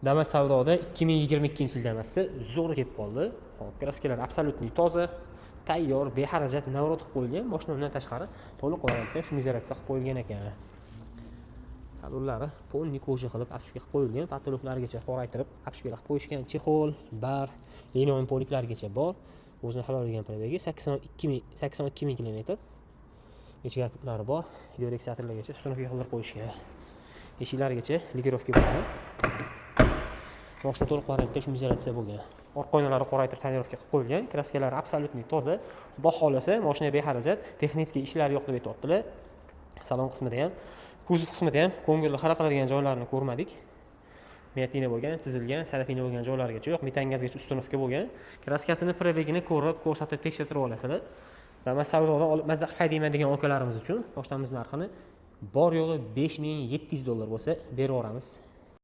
Damas savdoda 2022-yil Damas'si zo'r kelib qoldi. Hop, kraskalar absolutniy toza, tayyor, beharajat navrot qilib qo'yilgan. Mashina undan tashqari to'liq variantda shumizatsiya qilib qo'yilgan ekan. Salonlari polni koja qilib apshka qilib qo'yilgan, patologlargacha qoraytirib apshka qilib qo'yishgan, chexol, bar, linoleum poliklargacha bor. O'zini hal olgan probegi 82 ming kilometr. Ichki kaputlari bor, yo'reksatorlargacha ustunovka qilib qo'yishgan. Eshiklargacha ligirovka bo'lgan. Mashina to'liq variantda shumizatsiya bo'lgan. Orqa oynalari qoraytirib tonirovka qilib qo'yilgan, kraskalari absolutniy toza. Xudo xolasa, mashina beharajat, texnik ishlar yo'q deb aytibdilar. Salon qismida ham, kuzov qismida ham ko'ngilli xira qiladigan joylarni ko'rmadik. Metina bo'lgan, chizilgan, salafina bo'lgan joylargacha yo'q, metangazgacha ustunovka bo'lgan. Kraskasini probegini ko'rib, ko'rsatib tekshirtirib olasizlar. Damas savdodan olib mazza qilib haydayman degan akalarimiz uchun pochtamiz narxini bor yo'g'i $5700 bo'lsa berib yuboramiz.